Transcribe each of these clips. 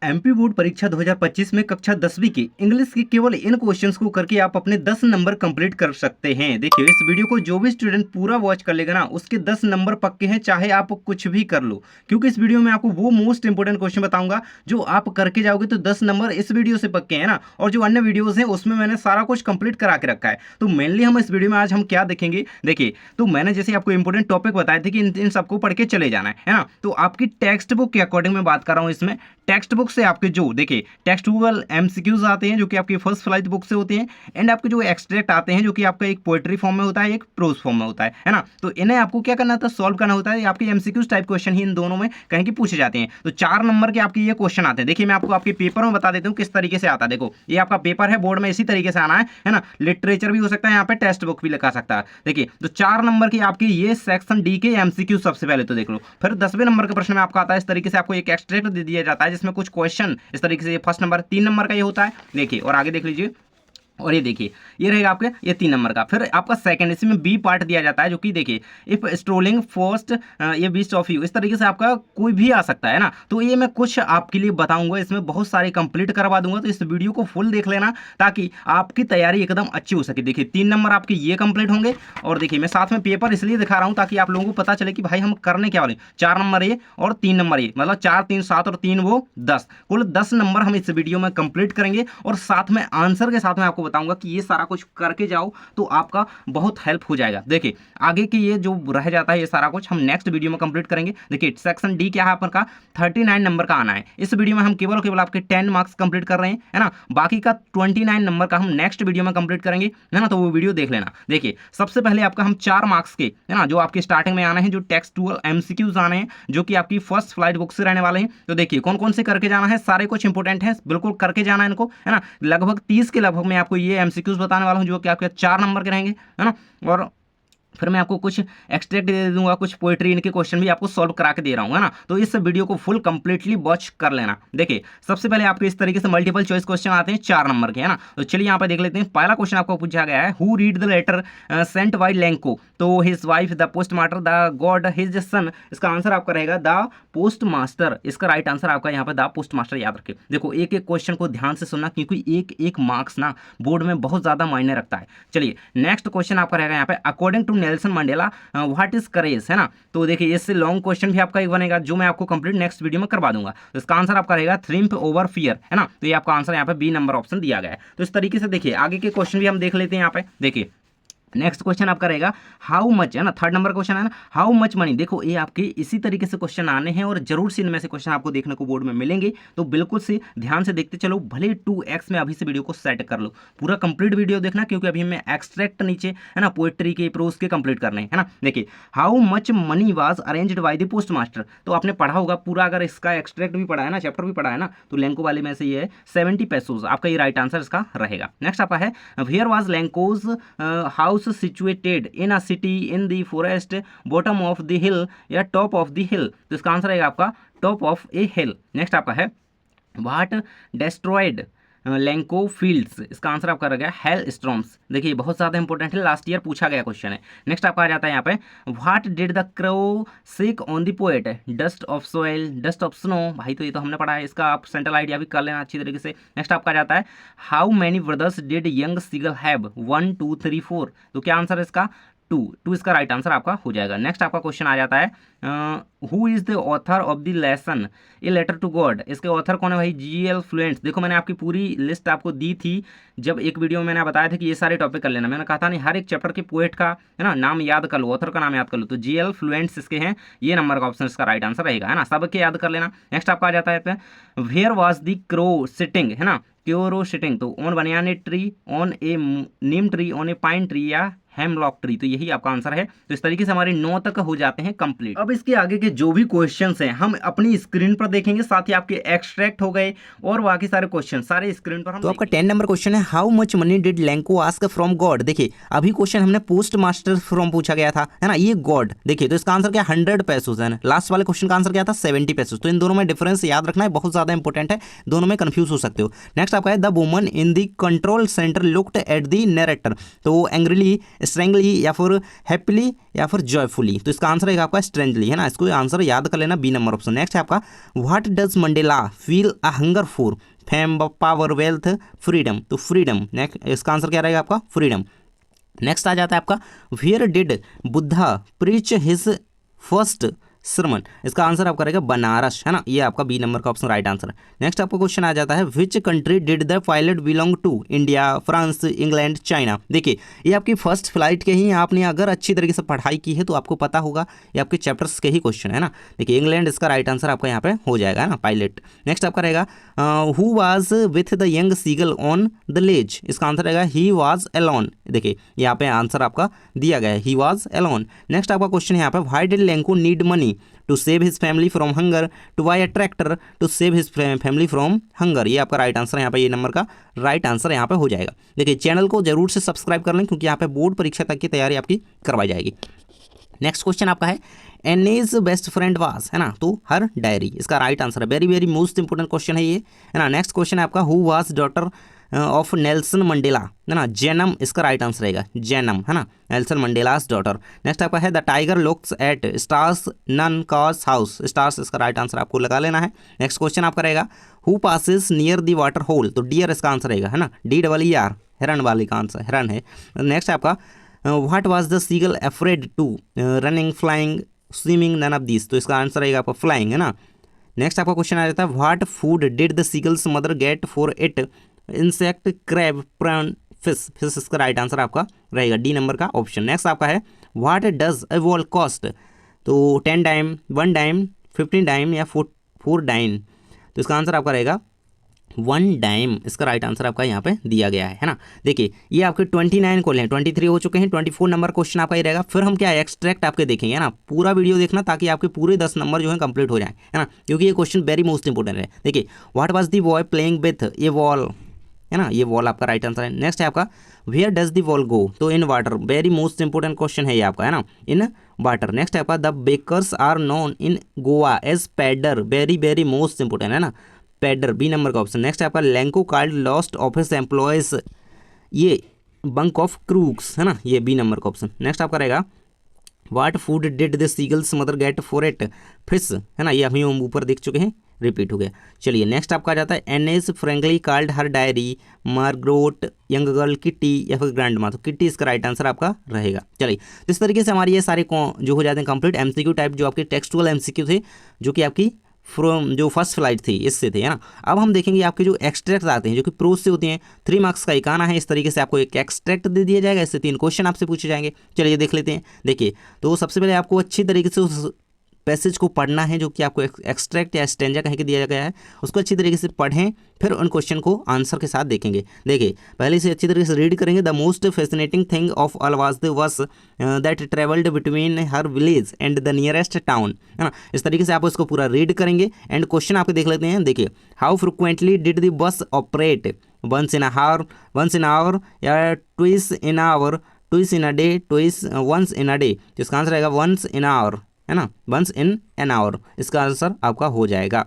MP board परीक्षा 2025 में कक्षा 10वीं की इंग्लिश की केवल इन क्वेश्चंस को करके आप अपने 10 नंबर कंप्लीट कर सकते हैं। देखिए इस वीडियो को जो भी स्टूडेंट पूरा वॉच कर लेगा ना उसके 10 नंबर पक्के हैं, चाहे आप कुछ भी कर लो, क्योंकि इस वीडियो में आपको वो मोस्ट इंपोर्टेंट क्वेश्चन बताऊंगा जो आप करके जाओगे तो 10 नंबर इस वीडियो से पक्के हैं ना। और जो अन्य वीडियोज हैं उसमें मैंने सारा कुछ कंप्लीट करा के रखा है। तो मेनली हम इस वीडियो में आज हम क्या देखेंगे, देखिए तो मैंने जैसे आपको इंपोर्टेंट टॉपिक बताए थे कि इन सबको पढ़ के चले जाना है ना। तो आपकी टेक्स्ट बुक के अकॉर्डिंग मैं बात कर रहा हूँ। इसमें टेक्स्ट बुक से आपके जो देखिए टेक्सटुअल एमसीक्यूज आते हैं जो कि आपकी फर्स्ट फ्लाइट बुक से होते हैं, एंड आपके जो एक्सट्रैक्ट आते हैं जो कि आपका एक पोएट्री फॉर्म में होता है, एक प्रोज फॉर्म में होता है ना। तो इन्हें आपको क्या करना था, सॉल्व करना होता है। आपके एमसीक्यूज टाइप क्वेश्चन ही इन दोनों में कहीं की पूछे जाते हैं। तो 4 नंबर के आपके ये क्वेश्चन आते हैं। देखिए मैं आपको आपके पेपर में बता देता हूँ किस तरीके से आता है। देखो ये आपका पेपर है, बोर्ड में इसी तरीके से आना है ना। लिटरेचर भी हो सकता है, यहाँ पे टेक्स्ट बुक भी लिखा सकता है। देखिए तो 4 नंबर की आपकी ये सेक्शन डी के एमसीक्यू सबसे पहले तो देख लो। फिर 10वें नंबर के प्रश्न में आपका आता है इस तरीके से, आपको एक एक्सट्रैक्ट दे दिया जाता है जिसमें कुछ क्वेश्चन इस तरीके से, फर्स्ट नंबर 3 नंबर का ये होता है। देखिए और आगे देख लीजिए, और ये देखिए ये रहेगा आपके ये 3 नंबर का। फिर आपका सेकंड इसमें बी पार्ट दिया जाता है जो कि देखिए इफ स्ट्रोलिंग फर्स्ट ये बीस्ट ऑफ यू, इस तरीके से आपका कोई भी आ सकता है ना। तो ये मैं कुछ आपके लिए बताऊंगा, इसमें बहुत सारे कंप्लीट करवा दूंगा। तो इस वीडियो को फुल देख लेना ताकि आपकी तैयारी एकदम अच्छी हो सके। देखिए 3 नंबर आपके ये कंप्लीट होंगे, और देखिए मैं साथ में पेपर इसलिए दिखा रहा हूँ ताकि आप लोगों को पता चले कि भाई हम करने क्या वाले। 4 नंबर ये और 3 नंबर ये, मतलब 4 3 7 और 3 वो 10, कुल 10 नंबर हम इस वीडियो में कंप्लीट करेंगे। और साथ में आंसर के साथ में आपको बताऊंगा कि ये सारा कुछ करके जाओ तो आपका बहुत हेल्प हो जाएगा। देखिए आगे के ये जो रह जाता है ये सारा कुछ हम नेक्स्ट वीडियो में कंप्लीट करेंगे। देखिए सेक्शन डी क्या है आपका 39 नंबर का आना है। इस वीडियो में हम केवल आपके 10 मार्क्स कंप्लीट कर रहे हैं, है ना। बाकी का 29 नंबर का हम नेक्स्ट वीडियो में कंप्लीट करेंगे, है ना। तो वो वीडियो देख लेना। देखिए सबसे पहले आपका हम 4 मार्क्स के, है ना, जो आपके स्टार्टिंग में आने हैं, जो टेक्सटुअल एमसीक्यूज आने हैं जो कि आपकी फर्स्ट फ्लाइट बुक से रहने वाले हैं। तो देखिए कौन कौन से करके जाना है, सारे कुछ इंपोर्टेंट है, बिल्कुल करके जाना है इनको, है ना। लगभग 30 के लगभग मैं आपको ये एमसीक्यूज बताने वाला हूँ जो कि आपके 4 नंबर के रहेंगे, है ना। और फिर मैं आपको कुछ एक्सट्रैक्ट दे दूंगा, कुछ पोएट्री इनके क्वेश्चन भी आपको सॉल्व करा के दे रहा हूँ, है ना। तो इस वीडियो को फुल कंप्लीटली वॉच कर लेना। देखिए सबसे पहले आपके इस तरीके से मल्टीपल चॉइस क्वेश्चन आते हैं 4 नंबर के, है ना। तो चलिए यहाँ पे देख लेते हैं। पहला क्वेश्चन आपको पूछा गया है, who read the letter sent by Lencho to his wife the post master the god his son. इसका आंसर आपका रहेगा द पोस्ट मास्टर। इसका राइट आंसर आपका यहाँ पे द पोस्ट मास्टर, याद रखिए। देखो एक एक क्वेश्चन को ध्यान से सुनना क्योंकि एक एक मार्क्स ना बोर्ड में बहुत ज्यादा मायने रखता है। चलिए नेक्स्ट क्वेश्चन आपका रहेगा यहाँ पे, according to Nelson Mandela what is courage, है ना। तो देखिए इससे लॉन्ग क्वेश्चन भी आपका एक बनेगा जो मैं आपको कंप्लीट नेक्स्ट वीडियो में करवा दूंगा। तो इसका आंसर आपका रहेगा थ्रिम्प ओवर फियर, है ना। तो ये आपका आंसर यहाँ पे बी नंबर ऑप्शन दिया गया है। तो इस तरीके से देखिए आगे के क्वेश्चन भी हम देख लेते हैं यहाँ पे। देखिए नेक्स्ट क्वेश्चन आपका रहेगा हाउ मच, है ना, 3rd नंबर क्वेश्चन है ना, हाउ मच मनी। देखो ये आपके इसी तरीके से क्वेश्चन आने हैं और जरूर से इनमें से क्वेश्चन आपको देखने को बोर्ड में मिलेंगे। तो बिल्कुल से ध्यान से देखते चलो, भले 2x में अभी से वीडियो को सेट कर लो, पूरा कंप्लीट वीडियो देखना क्योंकि अभी हमें एक्सट्रैक्ट नीचे, है ना, पोएट्री के प्रोज के कंप्लीट करने हैं, है ना। देखिए how much money was arranged by the post master. तो आपने पढ़ा होगा पूरा, अगर इसका एक्सट्रैक्ट भी पढ़ा है ना, चैप्टर भी पढ़ा है ना, तो लैंको वाले में से ये है 70 पेसोज। आपका ये राइट आंसर इसका रहेगा। नेक्स्ट आपका है where was Lencho's house situated in a city in the forest bottom of the hill या टॉप ऑफ द हिल। तो इसका आंसर रहेगा आपका top of A hill. Next आपका है व्हाट डिस्ट्रॉयड लैंको फील्ड्स। इसका आंसर आपका रहेगा हेल स्टॉर्म्स। देखिए बहुत ज़्यादा इंपॉर्टेंट है, लास्ट ईयर पूछा गया क्वेश्चन है। नेक्स्ट आपका आ जाता है यहाँ पे what did the crow seek on the poet dust of soil dust of snow. भाई तो ये तो हमने पढ़ा है, इसका आप सेंट्रल आइडिया भी कर लेना अच्छी तरीके से। नेक्स्ट आपका आ जाता है how many brothers did young seagull have 1 2 3 4। तो क्या आंसर है इसका 2 इसका राइट आंसर आपका हो जाएगा। नेक्स्ट आपका क्वेश्चन आ जाता है who is the author of the lesson a letter to God. इसके ऑथर कौन है भाई, GL फ्लुएंट्स। देखो मैंने आपकी पूरी लिस्ट आपको दी थी जब एक वीडियो में मैंने बताया था कि ये सारे टॉपिक कर लेना। मैंने कहा था नहीं हर एक चैप्टर के पोएट का, है ना, नाम याद कर लो, ऑथर का नाम याद कर लो। तो GL फ्लुएंट्स इसके हैं, ये नंबर का ऑप्शन इसका राइट आंसर रहेगा, है ना। सबके याद कर लेना। नेक्स्ट आपका आ जाता है where was the crow sitting, है ना, क्योरो सिटिंग। तो on banyan tree, on a neem tree, on a pine tree या हेमलॉक ट्री। तो यही आपका आंसर है। तो इस तरीके से हमारे 9 तक हो जाते हैं कंप्लीट। अब इसके आगे के जो भी क्वेश्चंस हैं हम अपनी स्क्रीन पर देखेंगे, साथ ही आपके एक्सट्रैक्ट हो गए और बाकी सारे क्वेश्चन सारे स्क्रीन पर हम। तो आपका 10 नंबर क्वेश्चन है how much money did Lanco ask from God. देखिए अभी क्वेश्चन हमने पोस्ट मास्टर फ्रॉम पूछा गया था, है ना, ये गॉड। देखिए तो इसका आंसर क्या 100 पेसोस है ना। लास्ट वाले क्वेश्चन का आंसर क्या था 70 पेसोस। तो इन दोनों में डिफरेंस याद रखना है, बहुत ज्यादा इंपॉर्टेंट है, दोनों में कंफ्यूज हो सकते हो। नेक्स्ट आपका है the woman in the control centre looked at the narrator. तो एंग्रीली स्ट्रेंगली या फिर हैप्पीली या फिर जॉयफुली। तो इसका आंसर रहेगा आपका स्ट्रेंजली, है ना। इसको आंसर याद कर लेना, बी नंबर ऑप्शन। नेक्स्ट है आपका what does Mandela feel a hunger for, fame, power, wealth, freedom. तो फ्रीडम, नेक्स्ट इसका आंसर क्या रहेगा आपका फ्रीडम। नेक्स्ट आ जाता है आपका where did Buddha preach his first sermon. इसका आंसर आपका रहेगा बनारस, है ना। ये आपका बी नंबर का ऑप्शन राइट आंसर है। नेक्स्ट आपका क्वेश्चन आ जाता है which country did the pilot belong to, India, France, England, China. देखिए ये आपकी फर्स्ट फ्लाइट के ही, आपने अगर अच्छी तरीके से पढ़ाई की है तो आपको पता होगा, ये आपके चैप्टर्स के ही क्वेश्चन है ना। देखिए इंग्लैंड इसका राइट आंसर आपका यहाँ पे हो जाएगा, है ना, पायलट। नेक्स्ट आपका रहेगा who was with the young seagull on the ledge. इसका आंसर रहेगा ही वाज एलोन। देखिए यहाँ पे आंसर आपका दिया गया है, ही वाज एलोन। नेक्स्ट आपका क्वेश्चन यहाँ पे why did Lencho need money to save his family from hunger, to buy a tractor to save his family from hunger. ये आपका राइट आंसर है, यहाँ पे ये नंबर का राइट आंसर यहाँ पे हो जाएगा। देखिए चैनल को जरूर से सब्सक्राइब कर लें क्योंकि यहाँ पे बोर्ड परीक्षा तक की तैयारी आपकी करवाई जाएगी। नेक्स्ट क्वेश्चन आपका है एनीज बेस्ट फ्रेंड वाज, है ना, तो हर डायरी। इसका राइट आंसर है, very very most important question है ये, है ना। नेक्स्ट क्वेश्चन है आपका who was daughter of Nelson Mandela, है ना, जैनम इसका राइट आंसर रहेगा, जैनम, है ना, नेल्सन मंडेलास डॉटर। नेक्स्ट आपका है the tiger looks at stars none cows house, stars इसका राइट आंसर आपको लगा लेना है। नेक्स्ट क्वेश्चन आपका रहेगा who passes near the water hole, तो डियर इसका आंसर रहेगा, है ना, DEER, हिरन वाले का आंसर हिरन है। नेक्स्ट आपका what was the seagull afraid to, running, flying, swimming, none of this. तो इसका आंसर रहेगा आपका फ्लाइंग, है ना। नेक्स्ट आपका क्वेश्चन आ जाता है what food did the seagulls mother get for it, insect, crab, prawn, fish. Fish इसका राइट आंसर आपका रहेगा, डी नंबर का ऑप्शन। नेक्स्ट आपका है what does a wall cost, तो 10 डाइम, 1 डाइम, 15 डाइम या 4 डाइम। तो इसका आंसर आपका रहेगा 1 डाइम, इसका राइट आंसर आपका यहाँ पे दिया गया है ना। देखिए ये आपके 29 को लें, 23 हो चुके हैं, 24 नंबर क्वेश्चन आपका ही रहेगा। फिर हम क्या एक्सट्रैक्ट आपके देखेंगे, है ना। पूरा वीडियो देखना ताकि आपके पूरे 10 नंबर जो है कंप्लीट हो जाए, है ना, क्योंकि ये क्वेश्चन वेरी मोस्ट इंपोर्टेंट है। देखिए what was the boy playing with A wall, है ना, ये वॉल आपका राइट आंसर है। नेक्स्ट है आपका वेयर डज द वॉल गो, तो in water, very most important question है ये आपका, है ना, इन वाटर। नेक्स्ट है आपका the bakers are known in Goa as pader, very very most important, है ना, पैडर, बी नंबर का ऑप्शन। नेक्स्ट है आपका Lencho card lost office employees, ये बंक ऑफ क्रूक्स, है ना, ये बी नंबर का ऑप्शन। नेक्स्ट आपका रहेगा what food did the seagulls mother get for it, fish, है ना, ये अभी हम ऊपर देख चुके हैं, रिपीट हो गया। चलिए नेक्स्ट आपका आ जाता है एनएस फ्रैंकली कार्ड हर डायरी मार्गरोट, यंग गर्ल, किट्टी या फिर ग्रैंड मा। तो किट्टी इसका राइट आंसर आपका रहेगा। चलिए तो इस तरीके से हमारे ये सारे जो हो जाते हैं कंप्लीट एमसीक्यू टाइप, जो आपके टेक्सचुअल एमसीक्यू थे, जो कि आपकी फ्रॉम जो फर्स्ट फ्लाइट थी इससे थे, है ना। अब हम देखेंगे आपके जो एक्सट्रैक्ट आते हैं जो कि प्रोज से होती हैं, 3 मार्क्स का एक आना है। इस तरीके से आपको एक एक्सट्रैक्ट दे दिया जाएगा, इससे 3 क्वेश्चन आपसे पूछे जाएंगे। चलिए देख लेते हैं। देखिए तो सबसे पहले आपको अच्छी तरीके से उस पैसेज को पढ़ना है जो कि आपको एक्सट्रैक्ट या स्टेंजा कहीं के दिया गया है, उसको अच्छी तरीके से पढ़ें, फिर उन क्वेश्चन को आंसर के साथ देखेंगे। देखिए पहले से अच्छी तरीके से रीड करेंगे। The most fascinating thing of all was the bus that travelled between her village and the nearest town, है ना। इस तरीके से आप उसको पूरा रीड करेंगे एंड क्वेश्चन आपको देख लेते हैं। देखिए how frequently did the bus operate, once in hour या twice in hour, twice in a day, twice once in a day. तो इसका आंसर रहेगा वंस इन आवर, है ना, वंस इन एन आवर, इसका आंसर आपका हो जाएगा।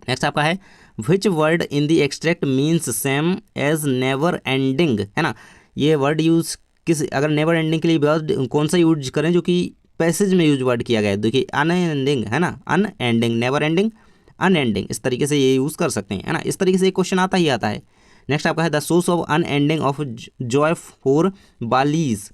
नेक्स्ट आपका है which word in the extract means same as never ending, है ना। ये वर्ड यूज किस, अगर नेवर एंडिंग के लिए वर्ड कौन सा यूज करें जो कि पैसेज में यूज वर्ड किया गया है। देखिए अनएंडिंग, है ना, अनएंडिंग, नेवर एंडिंग, अनएंडिंग, इस तरीके से ये यूज़ कर सकते हैं, है ना। इस तरीके से एक क्वेश्चन आता ही आता है। नेक्स्ट आपका है the source of unending of joy for Valli's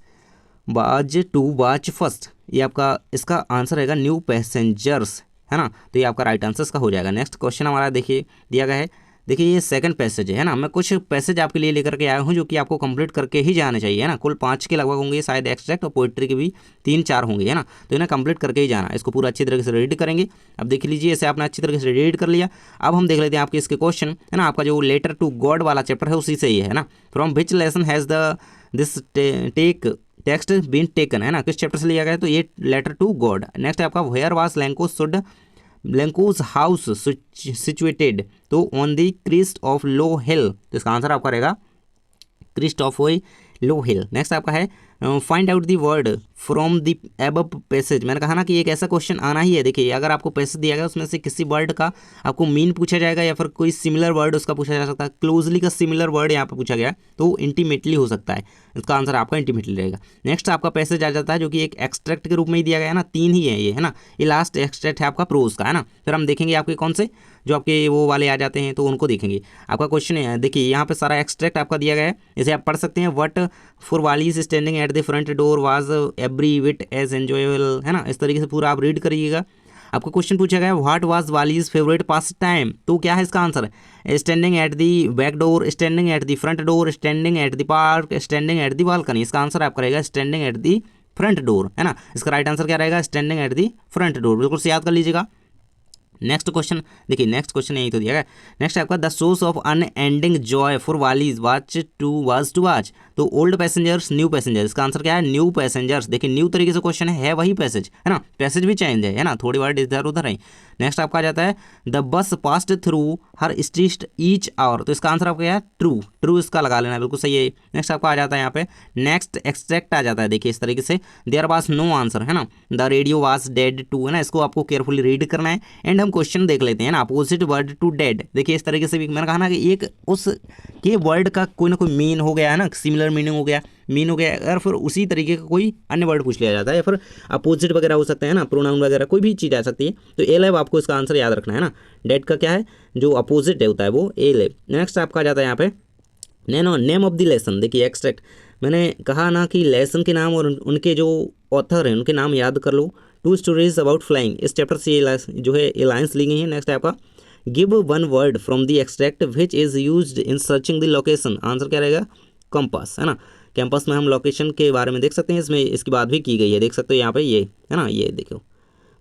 was to बाज फर्स्ट, ये आपका इसका आंसर रहेगा न्यू पैसेंजर्स, है ना। तो ये आपका राइट आंसर इसका हो जाएगा। नेक्स्ट क्वेश्चन हमारा देखिए दिया गया है। देखिए ये सेकंड पैसेज है ना। मैं कुछ पैसेज आपके लिए लेकर के आया हूँ जो कि आपको कंप्लीट करके ही जाना चाहिए, है ना। कुल 5 के लगभग होंगे शायद एक्सट्रैक्ट, और पोइट्री के भी 3-4 होंगे, है ना। तो इन्हें कंप्लीट करके ही जाना। इसको पूरा अच्छी तरीके से रीड करेंगे। अब देख लीजिए इसे आपने अच्छी तरीके से रीड कर लिया। अब हम देख लेते हैं आपके इसके क्वेश्चन, है ना। आपका जो लेटर टू गॉड वाला चैप्टर है उसी से ही है ना। From which lesson has the this text been taken, है ना, किस चैप्टर से लिया गया है, तो ये लेटर टू गॉड। नेक्स्ट है आपका where was Lencho's house situated, तो on the crest of low hill. तो इसका आंसर आपका रहेगा crest of low hill. Next आपका है find out the word from the above passage. मैंने कहा ना कि एक ऐसा क्वेश्चन आना ही है। देखिए अगर आपको पैसेज दिया गया उसमें से किसी वर्ड का आपको मीन पूछा जाएगा या फिर कोई सिमिलर वर्ड उसका पूछा जा सकता है। क्लोजली का सिमिलर वर्ड यहाँ पे पूछा गया तो इंटीमेटली हो सकता है, इसका आंसर आपका इंटीमेटली रहेगा। नेक्स्ट आपका पैसेज आ जाता है जो कि एक एक्सट्रैक्ट के रूप में ही दिया गया है ना, 3 ही है ये, है ना। ये लास्ट एक्सट्रैक्ट है आपका प्रोज का, है ना। फिर हम देखेंगे आपके कौन से जो आपके वो वाले आ जाते हैं तो उनको देखेंगे। आपका क्वेश्चन है, देखिए यहाँ पे सारा एक्सट्रैक्ट आपका दिया गया है, इसे आप पढ़ सकते हैं। What for Valli's standing at the front door was every bit as enjoyable, है ना। इस तरीके से पूरा आप रीड करिएगा। आपको क्वेश्चन पूछा गया what was Valli's favourite pastime, तो क्या है इसका answer? Standing at the back door, standing at the front door, standing at the park, standing at the balcony. इसका आंसर आपका रहेगा standing at the front door, है ना। इसका राइट आंसर क्या रहेगा? Standing at the front door, बिल्कुल से याद कर लीजिएगा। नेक्स्ट क्वेश्चन देखिए, नेक्स्ट क्वेश्चन यही तो दिया गया। नेक्स्ट आपका the source of unending joy for Valli's was to watch, तो ओल्ड पैसेंजर्स न्यू पैसेंजर्स, इसका आंसर क्या है? New passengers. देखिए न्यू तरीके से क्वेश्चन है वही पैसेज, है ना, पैसेज भी चेंज है ना, थोड़ी बार इधर उधर है। नेक्स्ट आपका आ जाता है the bus passed through her street each hour, तो इसका आंसर आपका क्या है? ट्रू, ट्रू इसका लगा लेना, बिल्कुल सही है। नेक्स्ट आपका आ जाता है यहाँ पे नेक्स्ट एक्सट्रैक्ट आ जाता है, देखिए इस तरीके से देयर वाज नो आंसर, है ना। The radio was dead too, है ना, इसको आपको केयरफुली रीड करना है। एंड हम क्वेश्चन देख लेते हैं ना, अपोजिट वर्ड टू डेड। देखिए इस तरीके से भी मैंने कहा ना कि एक उस के वर्ड का कोई ना कोई मीन हो गया है ना, सिमिलर मीनिंग हो गया, मीन हो गया, अगर फिर उसी तरीके का कोई अन्य वर्ड पूछ लिया जाता है या फिर अपोजिट वगैरह हो सकता है ना, प्रोनाउन वगैरह कोई भी चीज़ आ सकती है, तो ए लेव आपको इसका आंसर याद रखना है ना। डेड का क्या है? जो अपोजिट होता है वो ए लेव। नेक्स्ट आपका आ जाता है यहाँ पे नेम ऑफ द लेसन। देखिए एक्सट्रैक्ट, मैंने कहा ना कि लेसन के नाम और उनके जो ऑथर हैं उनके नाम याद कर लो। 2 स्टोरीज अबाउट फ्लाइंग, इस चैप्टर से जो है ये लाइन्स ली गई हैं। नेक्स्ट आपका give 1 word from the extract which is used in searching the location, answer क्या रहेगा? कंपास, है ना। कैंपस में हम लोकेशन के बारे में देख सकते हैं, इसमें इसकी बात भी की गई है, देख सकते हो यहाँ पे ये, है ना, ये देखो।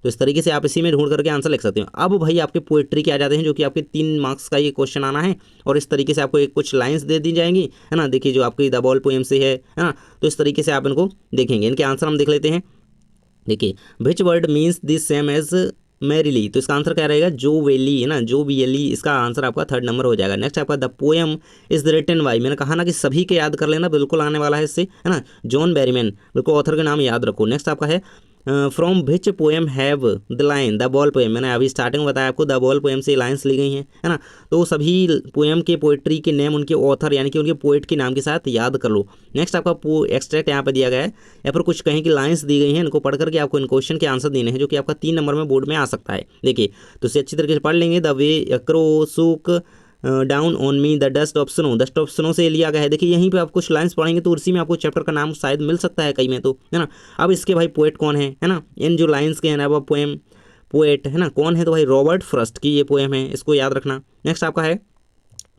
तो इस तरीके से आप इसी में ढूंढ करके आंसर लिख सकते हो। अब भाई आपके पोएट्री के आ जाते हैं जो कि आपके 3 मार्क्स का ये क्वेश्चन आना है, और इस तरीके से आपको एक कुछ लाइंस दे दी जाएंगी, है ना। देखिए जो आपकी द बॉल पोएम से है ना, तो इस तरीके से आप इनको देखेंगे। इनके आंसर हम देख लेते हैं। देखिए which word means this same as merrily, तो इसका आंसर क्या रहेगा? जो वेली, है ना, जो बियली, इसका आंसर आपका 3rd नंबर हो जाएगा। नेक्स्ट आपका the poem is written by, मैंने कहा ना कि सभी के याद कर लेना, बिल्कुल आने वाला है इससे, है ना। जॉन बैरीमैन, बिल्कुल ऑथर का नाम याद रखो। नेक्स्ट आपका है from which poem have the line the ball poem, मैंने अभी स्टार्टिंग में बताया आपको द बॉल पोएम से लाइन्स ली गई हैं, है ना। तो सभी पोएम के पोएट्री के नेम उनके ऑथर यानी कि उनके पोएट के नाम के साथ याद कर लो। नेक्स्ट आपका एक्सट्रैक्ट यहाँ पे दिया गया है, या फिर कुछ कहीं की लाइन्स दी गई हैं, इनको पढ़ करके आपको इन क्वेश्चन के आंसर देने हैं जो कि आपका 3 नंबर में बोर्ड में आ सकता है। देखिए तो इसे अच्छी तरीके से पढ़ लेंगे। द वे क्रो सुक down on me the dust of snow, dust of snow से लिया गया है। देखिए यहीं पे आप कुछ लाइंस पढ़ेंगे तो उसी में आपको चैप्टर का नाम शायद मिल सकता है कहीं में, तो है ना। अब इसके भाई पोएट कौन है ना, इन जो लाइंस के हैं ना वो पोएम पोएट है ना कौन है, तो भाई रॉबर्ट फ्रॉस्ट की ये पोएम है, इसको याद रखना। नेक्स्ट आपका है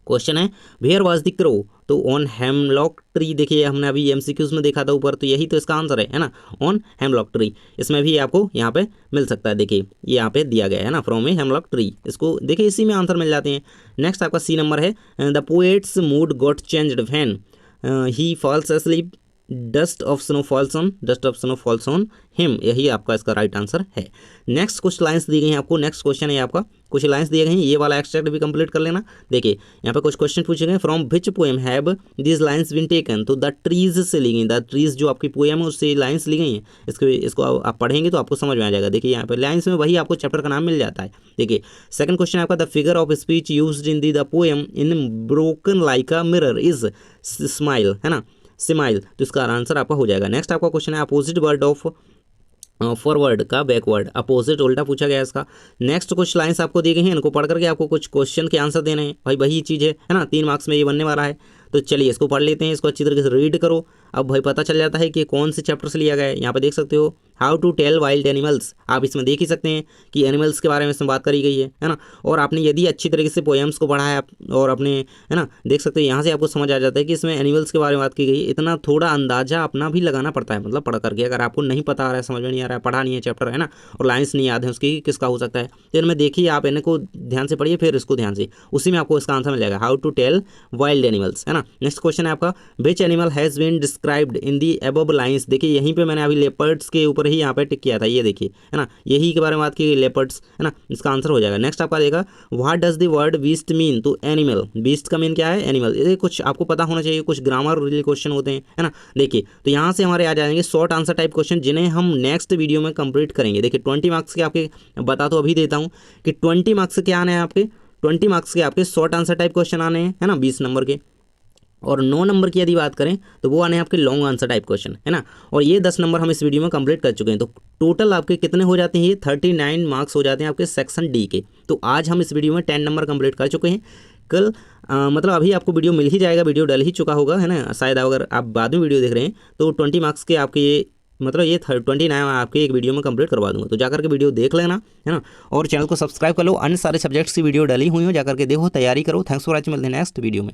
क्वेश्चन है वेयर वाज द क्रो, तो ऑन हेमलॉक ट्री। देखिए हमने अभी एमसीक्यूज में देखा था ऊपर, तो यही तो इसका आंसर है ना, ऑन हेमलॉक ट्री। इसमें भी आपको यहाँ पे मिल सकता है, देखिए ये यहाँ पे दिया गया है ना, फ्रॉम ए हेमलॉक ट्री, इसको देखिए इसी में आंसर मिल जाते हैं। नेक्स्ट आपका सी नंबर है the poets mood got changed when he falls asleep, dust of snow falls on him, यही आपका इसका राइट आंसर है। नेक्स्ट कुछ लाइंस दी गई हैं आपको, नेक्स्ट क्वेश्चन है आपका, कुछ लाइंस दिए गए हैं, ये वाला एक्सट्रैक्ट भी कंप्लीट कर लेना। देखिए यहाँ पे कुछ क्वेश्चन पूछे गए, from which poem have these lines been taken, तो द ट्रीज से ली गई, द ट्रीज जो आपकी पोएम है उससे लाइंस ली गई हैं। इसको आप पढ़ेंगे तो आपको समझ में आ जाएगा। देखिए यहाँ पे लाइंस में वही आपको चैप्टर का नाम मिल जाता है। देखिए सेकंड क्वेश्चन आपका the figure of speech used in the poem in broken like a mirror is smile, है ना, स्माइल, तो इसका आंसर आपका हो जाएगा। नेक्स्ट आपका क्वेश्चन है अपोजिट वर्ड ऑफ फॉरवर्ड का बैकवर्ड, अपोजिट उल्टा पूछा गया है इसका। नेक्स्ट कुछ लाइंस आपको दी गई हैं, इनको पढ़ करके आपको कुछ क्वेश्चन के आंसर देने हैं। भाई वही चीज़ है ना, 3 मार्क्स में ये बनने वाला है। तो चलिए इसको पढ़ लेते हैं, इसको अच्छी तरीके से रीड करो। अब भाई पता चल जाता है कि कौन से चैप्टर से लिया गया है। यहाँ पे देख सकते हो how to tell wild animals, आप इसमें देख ही सकते हैं कि एनिमल्स के बारे में इसमें बात करी गई है ना। और आपने यदि अच्छी तरीके से पोएम्स को पढ़ा है आप और अपने, है ना, देख सकते हो यहाँ से आपको समझ आ जाता है कि इसमें एनिमल्स के बारे में बात की गई है। इतना थोड़ा अंदाजा अपना भी लगाना पड़ता है, मतलब पढ़ करके, अगर आपको नहीं पता आ रहा है, समझ में नहीं आ रहा है, पढ़ा नहीं है चैप्टर, है ना, और लाइन्स नहीं याद है उसकी किसका हो सकता है, तो इनमें देखिए आप इनको ध्यान से पढ़िए, फिर इसको ध्यान से, उसी में आपको इसका आंसर मिल जाएगा, how to tell wild animals, है ना। नेक्स्ट क्वेश्चन है आपका which animal has been described in the above lines. देखिए यहीं पे मैंने अभी लेपर्ड्स के ऊपर ही यहाँ पे टिक किया था, ये देखिए है ना, यही के बारे में बात की लेपर्ड्स है ना, इसका आंसर हो जाएगा। नेक्स्ट आपका देखा what does the word beast mean to animal. Beast का मीन क्या है? एनिमल। ये कुछ आपको पता होना चाहिए, कुछ ग्रामर रिलेटेड क्वेश्चन होते हैं है ना। देखिए तो यहाँ से हमारे आ जाएंगे शॉर्ट आंसर टाइप क्वेश्चन, जिन्हें हम नेक्स्ट वीडियो में कंप्लीट करेंगे। देखिए 20 मार्क्स के आपके बता तो अभी देता हूँ कि 20 मार्क्स के आने हैं आपके, 20 मार्क्स के आपके शॉर्ट आंसर टाइप क्वेश्चन आने हैं है ना 20 नंबर के। और 9 नंबर की यदि बात करें तो वो आने हैं आपके लॉन्ग आंसर टाइप क्वेश्चन है ना। और ये 10 नंबर हम इस वीडियो में कंप्लीट कर चुके हैं। तो टोटल आपके कितने हो जाते हैं? ये 39 मार्क्स हो जाते हैं आपके सेक्शन डी के। तो आज हम इस वीडियो में 10 नंबर कंप्लीट कर चुके हैं। कल मतलब अभी आपको वीडियो मिल ही जाएगा, वीडियो डल ही चुका होगा है ना शायद, अगर आप बाद में वीडियो देख रहे हैं तो 20 मार्क्स के आपके ये मतलब ये 29 आपके एक वीडियो में कंप्लीट करवा दूंगा। तो जाकर के वीडियो देख लेना है ना, और चैनल को सब्सक्राइब कर लो। अन्य सारे सब्जेक्ट्स की वीडियो डली हुई हो, जाकर के देखो, तैयारी करो। थैंक्स फॉर वॉचिंग, मिलते हैं नेक्स्ट वीडियो में।